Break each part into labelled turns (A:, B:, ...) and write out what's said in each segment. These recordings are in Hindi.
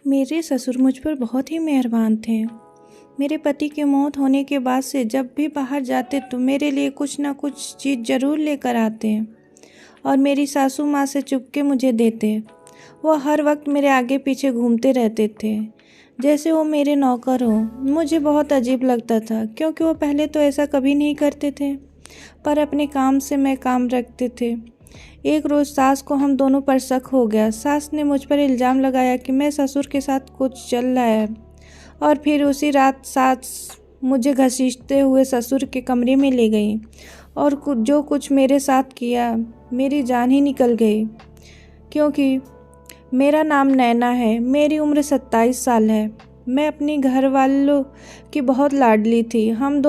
A: मेरे ससुर मुझ पर बहुत ही मेहरबान थे। मेरे पति की मौत होने के बाद से जब भी बाहर जाते तो मेरे लिए कुछ ना कुछ चीज़ ज़रूर लेकर आते और मेरी सासू माँ से चुपके मुझे देते। वो हर वक्त मेरे आगे पीछे घूमते रहते थे, जैसे वो मेरे नौकर हों। मुझे बहुत अजीब लगता था क्योंकि वो पहले तो ऐसा कभी नहीं करते थे, पर अपने काम से मैं काम रखते थे। एक रोज़ सास को हम दोनों पर शक हो गया। सास ने मुझ पर इल्ज़ाम लगाया कि मैं ससुर के साथ कुछ चल रहा है और फिर उसी रात सास मुझे घसीटते हुए ससुर के कमरे में ले गई और जो कुछ मेरे साथ किया, मेरी जान ही निकल गई। क्योंकि मेरा नाम नैना है, मेरी उम्र 27 साल है। मैं अपनी घर वालों की बहुत लाडली थी। हम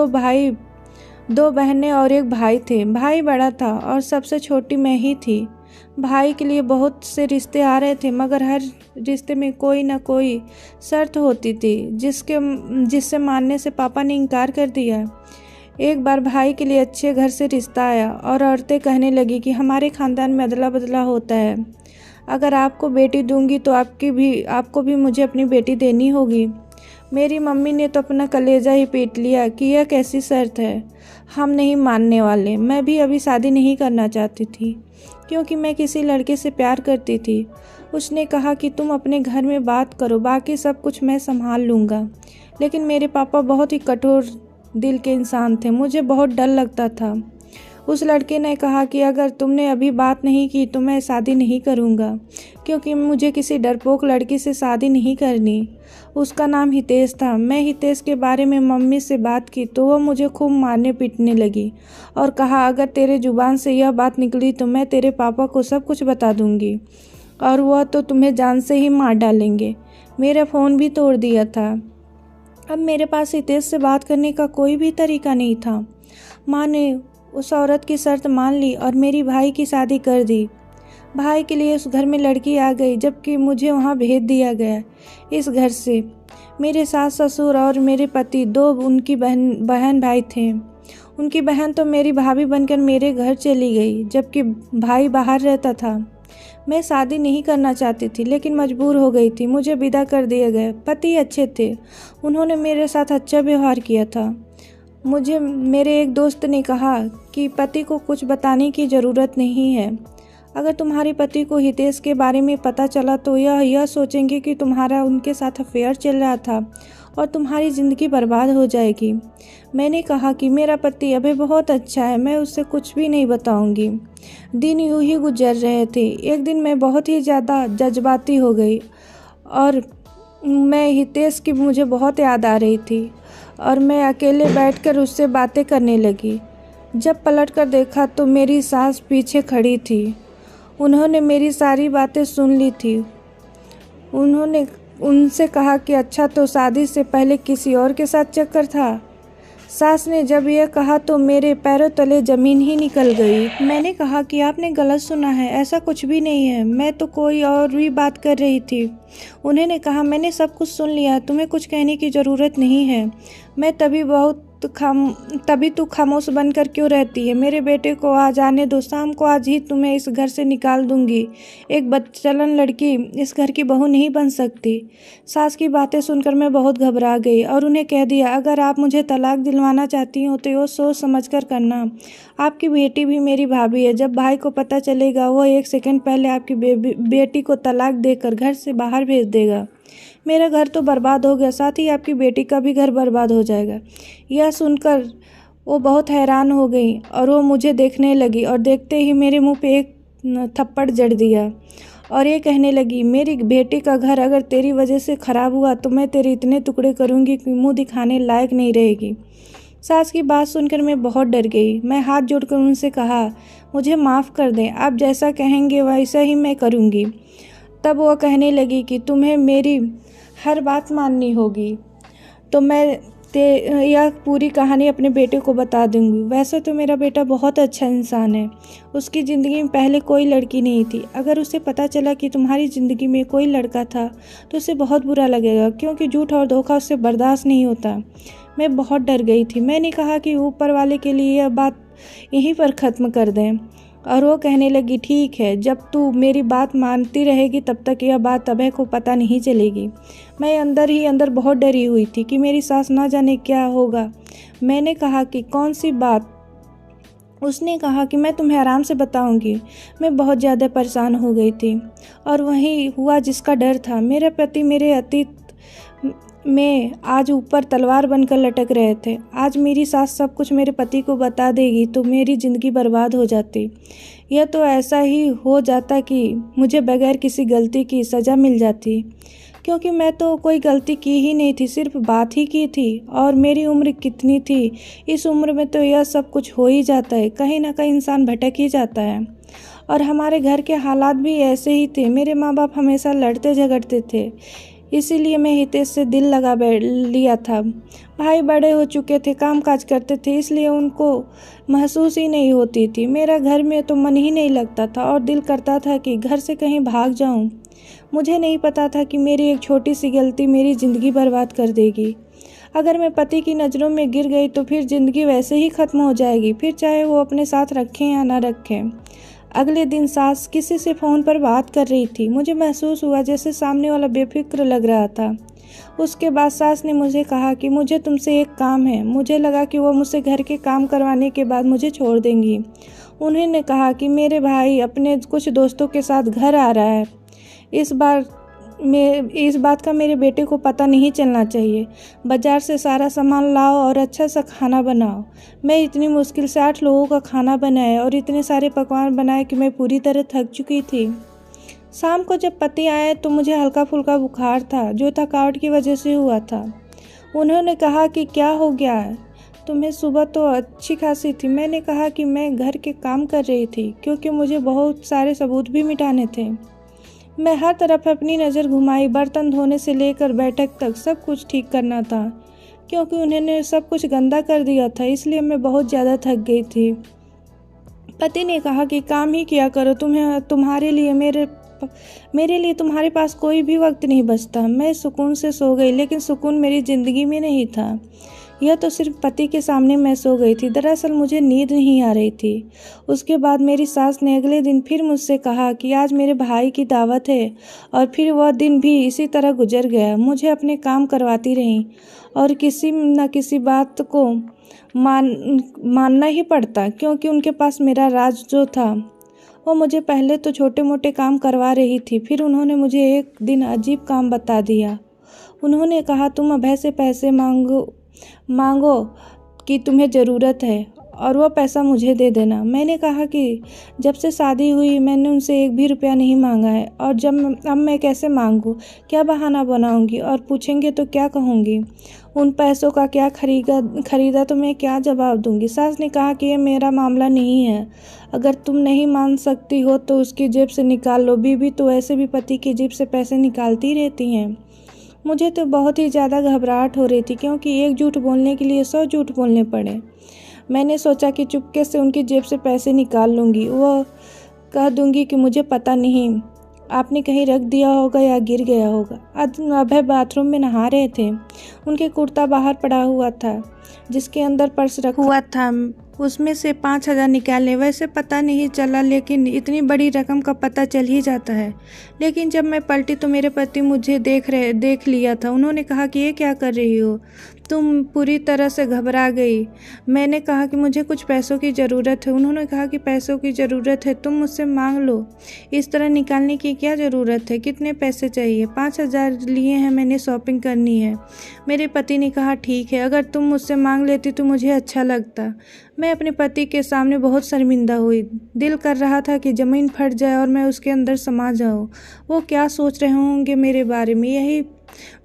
A: दो बहनें और एक भाई थे। भाई बड़ा था और सबसे छोटी मैं ही थी। भाई के लिए बहुत से रिश्ते आ रहे थे, मगर हर रिश्ते में कोई ना कोई शर्त होती थी जिससे मानने से पापा ने इनकार कर दिया। एक बार भाई के लिए अच्छे घर से रिश्ता आया और औरतें कहने लगी कि हमारे ख़ानदान में अदला बदला होता है। अगर आपको बेटी दूंगी तो आपको भी मुझे अपनी बेटी देनी होगी। मेरी मम्मी ने तो अपना कलेजा ही पीट लिया कि यह कैसी शर्त है, हम नहीं मानने वाले। मैं भी अभी शादी नहीं करना चाहती थी क्योंकि मैं किसी लड़के से प्यार करती थी। उसने कहा कि तुम अपने घर में बात करो, बाकी सब कुछ मैं संभाल लूँगा। लेकिन मेरे पापा बहुत ही कठोर दिल के इंसान थे। मुझे बहुत डर लगता था। उस लड़के ने कहा कि अगर तुमने अभी बात नहीं की तो मैं शादी नहीं करूँगा, क्योंकि मुझे किसी डरपोक लड़की से शादी नहीं करनी। उसका नाम हितेश था। मैं हितेश के बारे में मम्मी से बात की तो वह मुझे खूब मारने पीटने लगी और कहा अगर तेरे जुबान से यह बात निकली तो मैं तेरे पापा को सब कुछ बता दूँगी और वह तो तुम्हें जान से ही मार डालेंगे। मेरा फ़ोन भी तोड़ दिया था। अब मेरे पास हितेश से बात करने का कोई भी तरीका नहीं था। माँ ने उस औरत की शर्त मान ली और मेरी भाई की शादी कर दी। भाई के लिए उस घर में लड़की आ गई, जबकि मुझे वहाँ भेज दिया गया। इस घर से मेरे सास ससुर और मेरे पति, दो उनकी बहन भाई थे। उनकी बहन तो मेरी भाभी बनकर मेरे घर चली गई, जबकि भाई बाहर रहता था। मैं शादी नहीं करना चाहती थी लेकिन मजबूर हो गई थी। मुझे विदा कर दिए गए। पति अच्छे थे, उन्होंने मेरे साथ अच्छा व्यवहार किया था। मुझे मेरे एक दोस्त ने कहा कि पति को कुछ बताने की ज़रूरत नहीं है। अगर तुम्हारे पति को हितेश के बारे में पता चला तो यह सोचेंगे कि तुम्हारा उनके साथ अफेयर चल रहा था और तुम्हारी ज़िंदगी बर्बाद हो जाएगी। मैंने कहा कि मेरा पति अभी बहुत अच्छा है, मैं उससे कुछ भी नहीं बताऊंगी। दिन यूं ही गुजर रहे थे। एक दिन मैं बहुत ही ज़्यादा जज्बाती हो गई और मैं हितेश की मुझे बहुत याद आ रही थी और मैं अकेले बैठकर उससे बातें करने लगी। जब पलटकर देखा तो मेरी सास पीछे खड़ी थी। उन्होंने मेरी सारी बातें सुन ली थी। उन्होंने उनसे कहा कि अच्छा, तो शादी से पहले किसी और के साथ चक्कर था। सास ने जब यह कहा तो मेरे पैरों तले ज़मीन ही निकल गई। मैंने कहा कि आपने गलत सुना है, ऐसा कुछ भी नहीं है, मैं तो कोई और भी बात कर रही थी। उन्होंने कहा मैंने सब कुछ सुन लिया, तुम्हें कुछ कहने की ज़रूरत नहीं है। मैं तभी तू खामोश बनकर क्यों रहती है? मेरे बेटे को आज आने दो, शाम को आज ही तुम्हें इस घर से निकाल दूंगी। एक बदचलन लड़की इस घर की बहू नहीं बन सकती। सास की बातें सुनकर मैं बहुत घबरा गई और उन्हें कह दिया अगर आप मुझे तलाक दिलवाना चाहती हो तो वो सोच समझ कर करना। आपकी बेटी भी मेरी भाभी है। जब भाई को पता चलेगा वह 1 सेकंड पहले आपकी बेटी को तलाक देकर घर से बाहर भेज देगा। मेरा घर तो बर्बाद हो गया, साथ ही आपकी बेटी का भी घर बर्बाद हो जाएगा। यह सुनकर वो बहुत हैरान हो गई और वो मुझे देखने लगी और देखते ही मेरे मुंह पे एक थप्पड़ जड़ दिया और ये कहने लगी मेरी बेटी का घर अगर तेरी वजह से ख़राब हुआ तो मैं तेरे इतने टुकड़े करूँगी कि मुँह दिखाने लायक नहीं रहेगी। सास की बात सुनकर मैं बहुत डर गई। मैं हाथ जोड़कर उनसे कहा मुझे माफ़ कर दें, आप जैसा कहेंगे वैसा ही मैं करूँगी। तब वह कहने लगी कि तुम्हें मेरी हर बात माननी होगी तो मैं यह पूरी कहानी अपने बेटे को बता दूंगी। वैसे तो मेरा बेटा बहुत अच्छा इंसान है, उसकी ज़िंदगी में पहले कोई लड़की नहीं थी। अगर उसे पता चला कि तुम्हारी ज़िंदगी में कोई लड़का था तो उसे बहुत बुरा लगेगा, क्योंकि झूठ और धोखा उससे बर्दाश्त नहीं होता। मैं बहुत डर गई थी। मैंने कहा कि ऊपर वाले के लिए यह बात यहीं पर ख़त्म कर दें। और वो कहने लगी, ठीक है, जब तू मेरी बात मानती रहेगी तब तक यह बात अभय को पता नहीं चलेगी। मैं अंदर ही अंदर बहुत डरी हुई थी कि मेरी सास ना जाने क्या होगा। मैंने कहा कि कौन सी बात? उसने कहा कि मैं तुम्हें आराम से बताऊंगी। मैं बहुत ज़्यादा परेशान हो गई थी और वही हुआ जिसका डर था। मेरे पति मेरे अतीत में आज ऊपर तलवार बनकर लटक रहे थे। आज मेरी सास सब कुछ मेरे पति को बता देगी तो मेरी ज़िंदगी बर्बाद हो जाती। यह तो ऐसा ही हो जाता कि मुझे बगैर किसी गलती की सज़ा मिल जाती, क्योंकि मैं तो कोई गलती की ही नहीं थी, सिर्फ बात ही की थी। और मेरी उम्र कितनी थी, इस उम्र में तो यह सब कुछ हो ही जाता है, कहीं ना कहीं इंसान भटक ही जाता है। और हमारे घर के हालात भी ऐसे ही थे। मेरे माँ बाप हमेशा लड़ते झगड़ते थे, इसीलिए मैं हितेश से दिल लगा बैठ लिया था। भाई बड़े हो चुके थे, काम काज करते थे, इसलिए उनको महसूस ही नहीं होती थी। मेरा घर में तो मन ही नहीं लगता था और दिल करता था कि घर से कहीं भाग जाऊं। मुझे नहीं पता था कि मेरी एक छोटी सी गलती मेरी ज़िंदगी बर्बाद कर देगी। अगर मैं पति की नज़रों में गिर गई तो फिर ज़िंदगी वैसे ही ख़त्म हो जाएगी, फिर चाहे वो अपने साथ रखें या ना रखें। अगले दिन सास किसी से फ़ोन पर बात कर रही थी। मुझे महसूस हुआ जैसे सामने वाला बेफिक्र लग रहा था। उसके बाद सास ने मुझे कहा कि मुझे तुमसे एक काम है। मुझे लगा कि वो मुझसे घर के काम करवाने के बाद मुझे छोड़ देंगी। उन्होंने कहा कि मेरे भाई अपने कुछ दोस्तों के साथ घर आ रहा है। इस बात का मेरे बेटे को पता नहीं चलना चाहिए। बाज़ार से सारा सामान लाओ और अच्छा सा खाना बनाओ। मैं इतनी मुश्किल से 8 लोगों का खाना बनाया और इतने सारे पकवान बनाए कि मैं पूरी तरह थक चुकी थी। शाम को जब पति आए तो मुझे हल्का फुल्का बुखार था, जो थकावट की वजह से हुआ था। उन्होंने कहा कि क्या हो गया है तुम्हें? सुबह तो अच्छी खासी थी। मैंने कहा कि मैं घर के काम कर रही थी, क्योंकि मुझे बहुत सारे सबूत भी मिटाने थे। मैं हर तरफ अपनी नज़र घुमाई। बर्तन धोने से लेकर बैठक तक सब कुछ ठीक करना था, क्योंकि उन्होंने सब कुछ गंदा कर दिया था, इसलिए मैं बहुत ज़्यादा थक गई थी। पति ने कहा कि काम ही किया करो, तुम्हारे लिए मेरे लिए तुम्हारे पास कोई भी वक्त नहीं बचता। मैं सुकून से सो गई, लेकिन सुकून मेरी ज़िंदगी में नहीं था। यह तो सिर्फ पति के सामने मैं सो गई थी। दरअसल मुझे नींद नहीं आ रही थी। उसके बाद मेरी सास ने अगले दिन फिर मुझसे कहा कि आज मेरे भाई की दावत है, और फिर वह दिन भी इसी तरह गुजर गया। मुझे अपने काम करवाती रही और किसी न किसी बात को मानना ही पड़ता, क्योंकि उनके पास मेरा राज जो था वो मुझे पहले तो छोटे मोटे काम करवा रही थी। फिर उन्होंने मुझे एक दिन अजीब काम बता दिया। उन्होंने कहा, तुम अभय से पैसे मांगो कि तुम्हें ज़रूरत है और वह पैसा मुझे दे देना। मैंने कहा कि जब से शादी हुई मैंने उनसे एक भी रुपया नहीं मांगा है, और अब मैं कैसे मांगूं? क्या बहाना बनाऊंगी? और पूछेंगे तो क्या कहूंगी? उन पैसों का क्या खरीदा तो मैं क्या जवाब दूंगी? सास ने कहा कि ये मेरा मामला नहीं है। अगर तुम नहीं मान सकती हो तो उसकी जेब से निकाल लो। बीवी तो ऐसे भी पति की जेब से पैसे निकालती रहती हैं। मुझे तो बहुत ही ज़्यादा घबराहट हो रही थी, क्योंकि एक झूठ बोलने के लिए 100 झूठ बोलने पड़े। मैंने सोचा कि चुपके से उनकी जेब से पैसे निकाल लूँगी। वह कह दूँगी कि मुझे पता नहीं, आपने कहीं रख दिया होगा या गिर गया होगा। अभय बाथरूम में नहा रहे थे। उनके कुर्ता बाहर पड़ा हुआ था, जिसके अंदर पर्स रखा हुआ था। उसमें से 5,000 निकाले। वैसे पता नहीं चला, लेकिन इतनी बड़ी रकम का पता चल ही जाता है। लेकिन जब मैं पलटी तो मेरे पति मुझे देख लिया था। उन्होंने कहा कि ये क्या कर रही हो? तुम पूरी तरह से घबरा गई। मैंने कहा कि मुझे कुछ पैसों की ज़रूरत है। उन्होंने कहा कि पैसों की ज़रूरत है, तुम मुझसे मांग लो। इस तरह निकालने की क्या ज़रूरत है? कितने पैसे चाहिए? 5,000 लिए हैं, मैंने शॉपिंग करनी है। मेरे पति ने कहा, ठीक है, अगर तुम मुझसे मांग लेती तो मुझे अच्छा लगता। मैं अपने पति के सामने बहुत शर्मिंदा हुई। दिल कर रहा था कि ज़मीन फट जाए और मैं उसके अंदर समा जाऊं। वो क्या सोच रहे होंगे मेरे बारे में? यही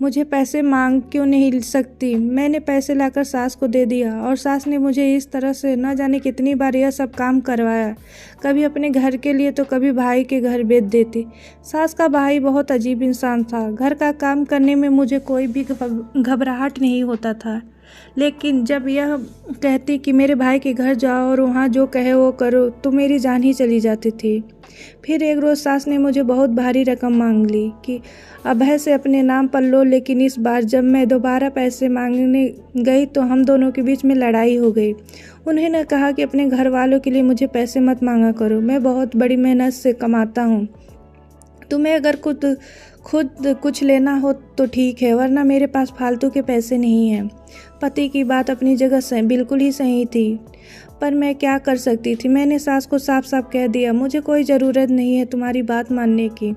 A: मुझे पैसे मांग क्यों नहीं सकती? मैंने पैसे लाकर सास को दे दिया, और सास ने मुझे इस तरह से न जाने कितनी बार यह सब काम करवाया। कभी अपने घर के लिए तो कभी भाई के घर बेच देती। सास का भाई बहुत अजीब इंसान था। घर का काम करने में मुझे कोई भी घबराहट नहीं होता था। लेकिन जब यह कहती कि मेरे भाई के घर जाओ और वहाँ जो कहे वो करो, तो मेरी जान ही चली जाती थी। फिर एक रोज़ सास ने मुझे बहुत भारी रकम मांग ली कि अभय से अपने नाम पर लो, लेकिन इस बार जब मैं दोबारा पैसे मांगने गई तो हम दोनों के बीच में लड़ाई हो गई। उन्होंने कहा कि अपने घर वालों के लिए मुझे पैसे मत मांगा करो, मैं बहुत बड़ी मेहनत से कमाता हूँ। तुम्हें अगर खुद कुछ लेना हो तो ठीक है, वरना मेरे पास फालतू के पैसे नहीं हैं। पति की बात अपनी जगह बिल्कुल ही सही थी, पर मैं क्या कर सकती थी। मैंने सास को साफ साफ कह दिया, मुझे कोई ज़रूरत नहीं है तुम्हारी बात मानने की।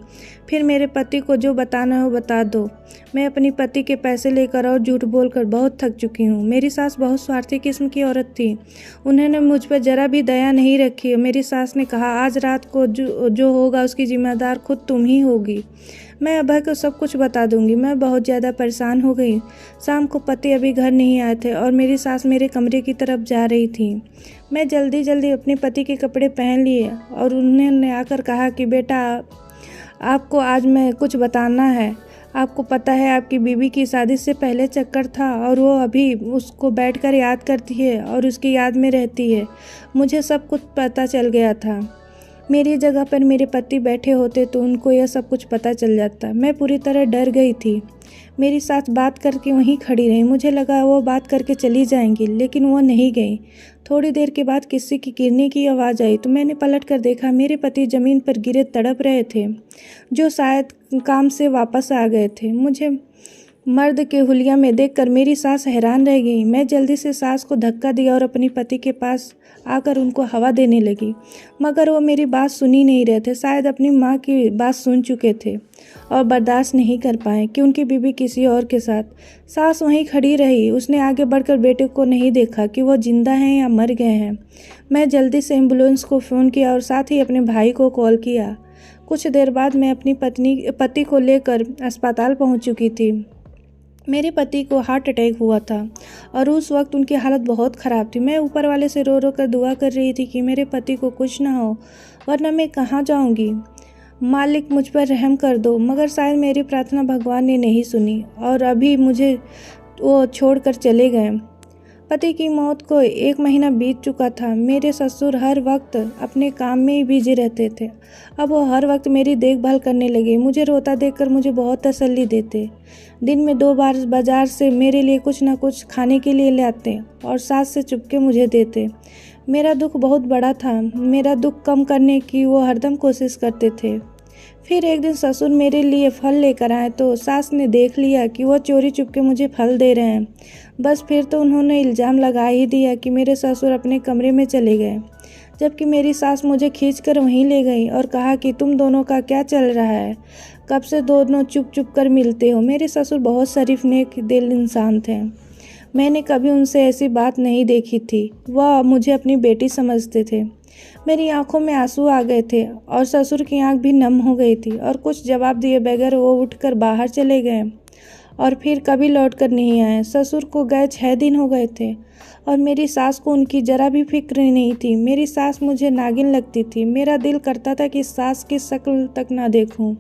A: फिर मेरे पति को जो बताना हो बता दो। मैं अपनी पति के पैसे लेकर और झूठ बोलकर बहुत थक चुकी हूँ। मेरी सास बहुत स्वार्थी किस्म की औरत थी, उन्होंने मुझ पर ज़रा भी दया नहीं रखी। मेरी सास ने कहा, आज रात को जो होगा उसकी जिम्मेदार खुद तुम ही होगी। मैं अभय को सब कुछ बता दूंगी। मैं बहुत ज़्यादा परेशान हो गई। शाम को पति अभी घर नहीं आए थे और मेरी सास मेरे कमरे की तरफ जा रही थी। मैं जल्दी जल्दी अपने पति के कपड़े पहन लिए और उन्होंने आकर कहा कि बेटा, आपको आज मैं कुछ बताना है। आपको पता है आपकी बीवी की शादी से पहले चक्कर था और वो अभी उसको बैठकर याद करती है और उसकी याद में रहती है। मुझे सब कुछ पता चल गया था। मेरी जगह पर मेरे पति बैठे होते तो उनको यह सब कुछ पता चल जाता। मैं पूरी तरह डर गई थी। मेरी सास बात करके वहीं खड़ी रही। मुझे लगा वो बात करके चली जाएंगी, लेकिन वो नहीं गई। थोड़ी देर के बाद किसी की गिरने की आवाज़ आई तो मैंने पलट कर देखा। मेरे पति ज़मीन पर गिरे तड़प रहे थे, जो शायद काम से वापस आ गए थे। मुझे मर्द के हुलिया में देखकर मेरी सास हैरान रह गई। मैं जल्दी से सास को धक्का दिया और अपने पति के पास आकर उनको हवा देने लगी, मगर वो मेरी बात सुन ही नहीं रहे थे। शायद अपनी माँ की बात सुन चुके थे और बर्दाश्त नहीं कर पाए कि उनकी बीवी किसी और के साथ। सास वहीं खड़ी रही। उसने आगे बढ़कर बेटे को नहीं देखा कि वो जिंदा हैं या मर गए हैं। मैं जल्दी से एम्बुलेंस को फ़ोन किया और साथ ही अपने भाई को कॉल किया। कुछ देर बाद मैं अपनी पति को लेकर अस्पताल पहुँच चुकी थी। मेरे पति को हार्ट अटैक हुआ था और उस वक्त उनकी हालत बहुत ख़राब थी। मैं ऊपर वाले से रो रो कर दुआ कर रही थी कि मेरे पति को कुछ ना हो, वरना मैं कहाँ जाऊँगी। मालिक मुझ पर रहम कर दो। मगर शायद मेरी प्रार्थना भगवान ने नहीं सुनी और अभी मुझे वो छोड़कर चले गए। पति की मौत को 1 महीना बीत चुका था। मेरे ससुर हर वक्त अपने काम में ही बिजी रहते थे। अब वो हर वक्त मेरी देखभाल करने लगे। मुझे रोता देखकर मुझे बहुत तसल्ली देते। दिन में 2 बार बाजार से मेरे लिए कुछ ना कुछ खाने के लिए लाते और सास से चुपके मुझे देते। मेरा दुख बहुत बड़ा था। मेरा दुख कम करने की वो हरदम कोशिश करते थे। फिर एक दिन ससुर मेरे लिए फल लेकर आए तो सास ने देख लिया कि वो चोरी चुपके मुझे फल दे रहे हैं। बस फिर तो उन्होंने इल्ज़ाम लगा ही दिया कि मेरे ससुर अपने कमरे में चले गए, जबकि मेरी सास मुझे खींचकर वहीं ले गई और कहा कि तुम दोनों का क्या चल रहा है, कब से दोनों चुप चुप कर मिलते हो। मेरे ससुर बहुत शरीफ नेक दिल इंसान थे। मैंने कभी उनसे ऐसी बात नहीं देखी थी। वह मुझे अपनी बेटी समझते थे। मेरी आंखों में आंसू आ गए थे और ससुर की आंख भी नम हो गई थी और कुछ जवाब दिए बगैर वो उठकर बाहर चले गए और फिर कभी लौटकर नहीं आए। ससुर को गए 6 दिन हो गए थे और मेरी सास को उनकी जरा भी फिक्र नहीं थी। मेरी सास मुझे नागिन लगती थी। मेरा दिल करता था कि सास की शक्ल तक ना देखूं,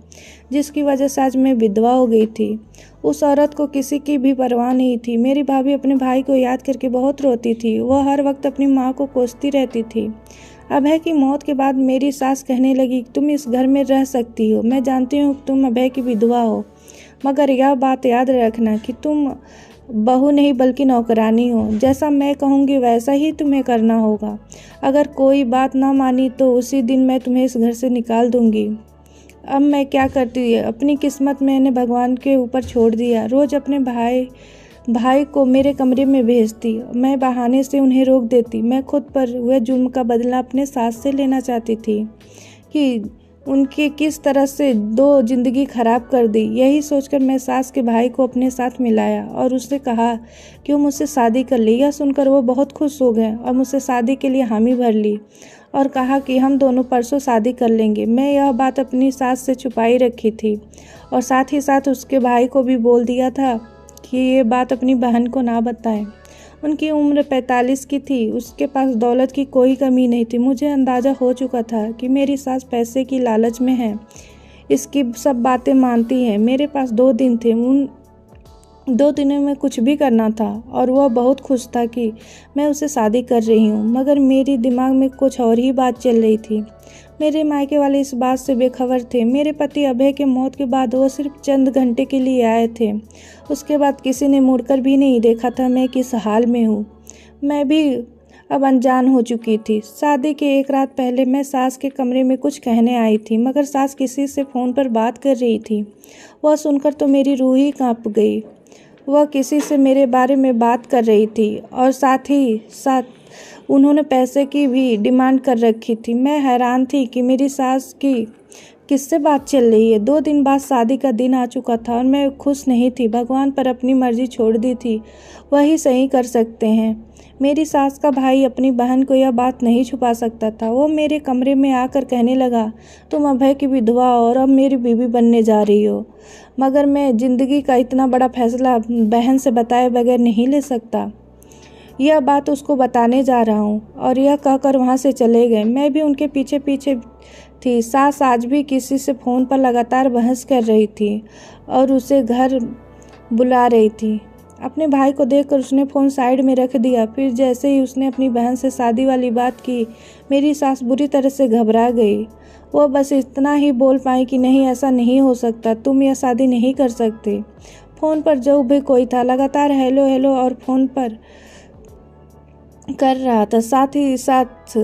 A: जिसकी वजह से आज मैं विधवा हो गई थी। उस औरत को किसी की भी परवाह नहीं थी। मेरी भाभी अपने भाई को याद करके बहुत रोती थी। वह हर वक्त अपनी माँ को कोसती रहती थी। अभय की मौत के बाद मेरी सास कहने लगी, तुम इस घर में रह सकती हो। मैं जानती हूँ कि तुम अभय की विधवा हो, मगर यह बात याद रखना कि तुम बहू नहीं बल्कि नौकरानी हो। जैसा मैं कहूँगी वैसा ही तुम्हें करना होगा। अगर कोई बात ना मानी तो उसी दिन मैं तुम्हें इस घर से निकाल दूँगी। अब मैं क्या करती है, अपनी किस्मत मैंने भगवान के ऊपर छोड़ दिया। रोज़ अपने भाई को मेरे कमरे में भेजती। मैं बहाने से उन्हें रोक देती। मैं खुद पर हुए जुर्म का बदला अपने सास से लेना चाहती थी कि उनकी किस तरह से 2 जिंदगी खराब कर दी। यही सोचकर मैं सास के भाई को अपने साथ मिलाया और उससे कहा कि वो मुझसे शादी कर ले। यह सुनकर वो बहुत खुश हो गए और मुझसे शादी के लिए हामी भर ली और कहा कि हम दोनों परसों शादी कर लेंगे। मैं यह बात अपनी सास से छुपाई रखी थी और साथ ही साथ उसके भाई को भी बोल दिया था कि ये बात अपनी बहन को ना बताएं। उनकी उम्र 45 की थी। उसके पास दौलत की कोई कमी नहीं थी। मुझे अंदाज़ा हो चुका था कि मेरी सास पैसे की लालच में है, इसकी सब बातें मानती है। मेरे पास 2 दिन थे। 2 दिनों में कुछ भी करना था और वह बहुत खुश था कि मैं उससे शादी कर रही हूँ, मगर मेरे दिमाग में कुछ और ही बात चल रही थी। मेरे मायके वाले इस बात से बेखबर थे। मेरे पति अभय के मौत के बाद वो सिर्फ चंद घंटे के लिए आए थे। उसके बाद किसी ने मुड़कर भी नहीं देखा था मैं किस हाल में हूँ। मैं भी अब अनजान हो चुकी थी। शादी के एक रात पहले मैं सास के कमरे में कुछ कहने आई थी, मगर सास किसी से फ़ोन पर बात कर रही थी। वह सुनकर तो मेरी रूह ही काँप गई। वह किसी से मेरे बारे में बात कर रही थी और साथ ही साथ उन्होंने पैसे की भी डिमांड कर रखी थी। मैं हैरान थी कि मेरी सास की किससे बात चल रही है। 2 दिन बाद शादी का दिन आ चुका था और मैं खुश नहीं थी। भगवान पर अपनी मर्जी छोड़ दी थी, वही सही कर सकते हैं। मेरी सास का भाई अपनी बहन को यह बात नहीं छुपा सकता था। वो मेरे कमरे में आकर कहने लगा, तुम अभय की विधवा और अब मेरी बीवी बनने जा रही हो। मगर मैं ज़िंदगी का इतना बड़ा फैसला बहन से बताए बगैर नहीं ले सकता। यह बात उसको बताने जा रहा हूँ। और यह कहकर वहाँ से चले गए। मैं भी उनके पीछे पीछे थी। सास आज भी किसी से फ़ोन पर लगातार बहस कर रही थी और उसे घर बुला रही थी। अपने भाई को देखकर उसने फ़ोन साइड में रख दिया। फिर जैसे ही उसने अपनी बहन से शादी वाली बात की, मेरी सास बुरी तरह से घबरा गई। वह बस इतना ही बोल पाई कि नहीं, ऐसा नहीं हो सकता, तुम यह शादी नहीं कर सकते। फ़ोन पर जो भी कोई था लगातार हेलो हेलो और फ़ोन पर कर रहा था। साथ ही साथ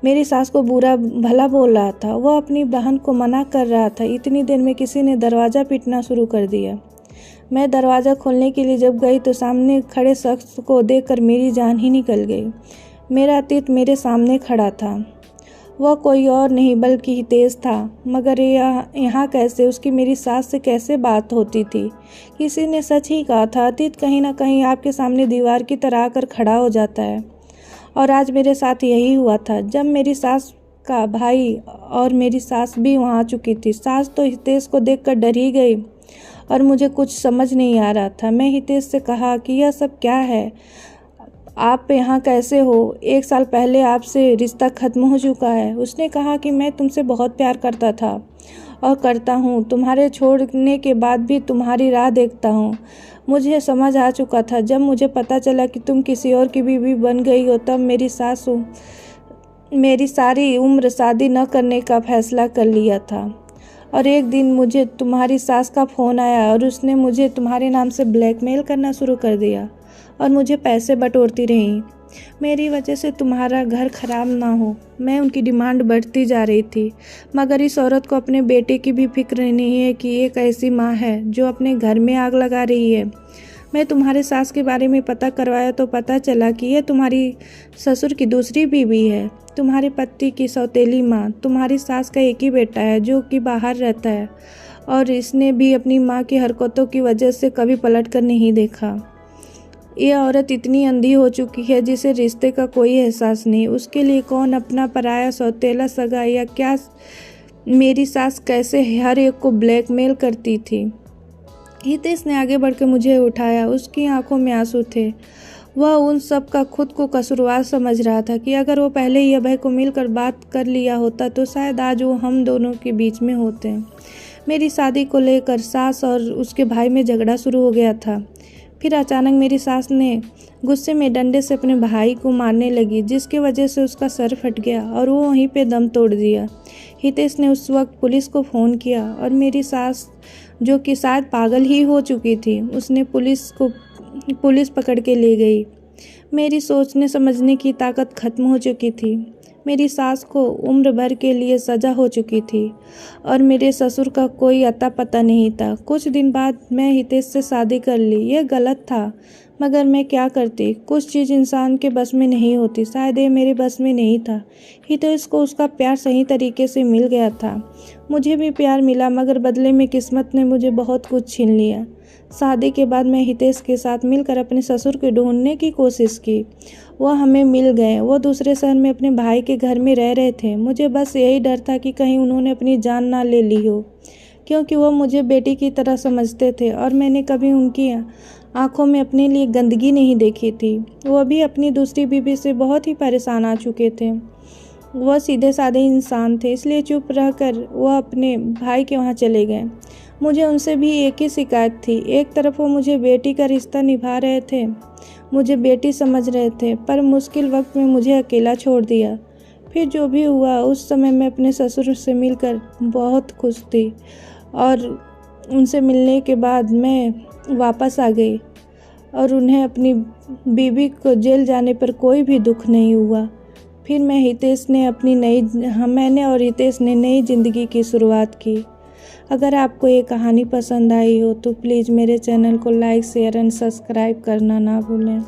A: मेरी सास को बुरा भला बोल रहा था। वह अपनी बहन को मना कर रहा था। इतनी देर में किसी ने दरवाज़ा पीटना शुरू कर दिया। मैं दरवाज़ा खोलने के लिए जब गई तो सामने खड़े शख्स को देखकर मेरी जान ही निकल गई। मेरा अतीत मेरे सामने खड़ा था। वह कोई और नहीं बल्कि हितेश था। मगर यहाँ कैसे, उसकी मेरी सास से कैसे बात होती थी? किसी ने सच ही कहा था, अतीत कहीं ना कहीं आपके सामने दीवार की तरह आकर खड़ा हो जाता है। और आज मेरे साथ यही हुआ था। जब मेरी सास का भाई और मेरी सास भी वहाँ आ चुकी थी। सास तो हितेश को देखकर डर ही गई और मुझे कुछ समझ नहीं आ रहा था। मैं हितेश से कहा कि यह सब क्या है, आप यहाँ कैसे हो? 1 साल पहले आपसे रिश्ता ख़त्म हो चुका है। उसने कहा कि मैं तुमसे बहुत प्यार करता था और करता हूँ। तुम्हारे छोड़ने के बाद भी तुम्हारी राह देखता हूँ। मुझे समझ आ चुका था। जब मुझे पता चला कि तुम किसी और की बीवी बन गई हो, तब मेरी सारी उम्र शादी न करने का फैसला कर लिया था। और एक दिन मुझे तुम्हारी सास का फ़ोन आया और उसने मुझे तुम्हारे नाम से ब्लैकमेल करना शुरू कर दिया और मुझे पैसे बटोरती रही। मेरी वजह से तुम्हारा घर खराब ना हो, मैं उनकी डिमांड बढ़ती जा रही थी। मगर इस औरत को अपने बेटे की भी फिक्र नहीं है कि एक ऐसी माँ है जो अपने घर में आग लगा रही है। मैं तुम्हारे सास के बारे में पता करवाया तो पता चला कि यह तुम्हारी ससुर की दूसरी बीवी है, तुम्हारे पति की सौतेली माँ। तुम्हारी सास का एक ही बेटा है जो कि बाहर रहता है और इसने भी अपनी माँ की हरकतों की वजह से कभी पलट कर नहीं देखा। यह औरत इतनी अंधी हो चुकी है जिसे रिश्ते का कोई एहसास नहीं। उसके लिए कौन अपना पराया, सौतेला, सगा या क्या? मेरी सास कैसे हर एक को ब्लैकमेल करती थी। हितेश ने आगे बढ़कर मुझे उठाया। उसकी आंखों में आंसू थे। वह उन सब का खुद को कसूरवार समझ रहा था कि अगर वो पहले ही अभय को मिलकर बात कर लिया होता तो शायद आज वो हम दोनों के बीच में होते। मेरी शादी को लेकर सास और उसके भाई में झगड़ा शुरू हो गया था। फिर अचानक मेरी सास ने गुस्से में डंडे से अपने भाई को मारने लगी, जिसकी वजह से उसका सर फट गया और वो वहीं पे दम तोड़ दिया। हितेश ने उस वक्त पुलिस को फ़ोन किया और मेरी सास, जो कि शायद पागल ही हो चुकी थी, उसने पुलिस पकड़ के ले गई। मेरी सोचने समझने की ताकत खत्म हो चुकी थी। मेरी सास को उम्र भर के लिए सज़ा हो चुकी थी और मेरे ससुर का कोई अता पता नहीं था। कुछ दिन बाद मैं हितेश से शादी कर ली। यह गलत था, मगर मैं क्या करती? कुछ चीज़ इंसान के बस में नहीं होती। शायद ये मेरे बस में नहीं था। हितेश को उसका प्यार सही तरीके से मिल गया था। मुझे भी प्यार मिला, मगर बदले में किस्मत ने मुझे बहुत कुछ छीन लिया। शादी के बाद मैं हितेश के साथ मिलकर अपने ससुर को ढूंढने की कोशिश की। वह हमें मिल गए। वो दूसरे शहर में अपने भाई के घर में रह रहे थे। मुझे बस यही डर था कि कहीं उन्होंने अपनी जान ना ले ली हो, क्योंकि वह मुझे बेटी की तरह समझते थे और मैंने कभी उनकी आंखों में अपने लिए गंदगी नहीं देखी थी। वह भी अपनी दूसरी बीवी से बहुत ही परेशान आ चुके थे। वह सीधे साधे इंसान थे, इसलिए चुप रहकर वह अपने भाई के वहाँ चले गए। मुझे उनसे भी एक ही शिकायत थी। एक तरफ वो मुझे बेटी का रिश्ता निभा रहे थे, मुझे बेटी समझ रहे थे, पर मुश्किल वक्त में मुझे अकेला छोड़ दिया। फिर जो भी हुआ, उस समय मैं अपने ससुर से मिलकर बहुत खुश थी और उनसे मिलने के बाद मैं वापस आ गई और उन्हें अपनी बीवी को जेल जाने पर कोई भी दुख नहीं हुआ। फिर मैंने और हितेश ने नई ज़िंदगी की शुरुआत की। अगर आपको ये कहानी पसंद आई हो तो प्लीज़ मेरे चैनल को लाइक, शेयर एंड सब्सक्राइब करना ना भूलें।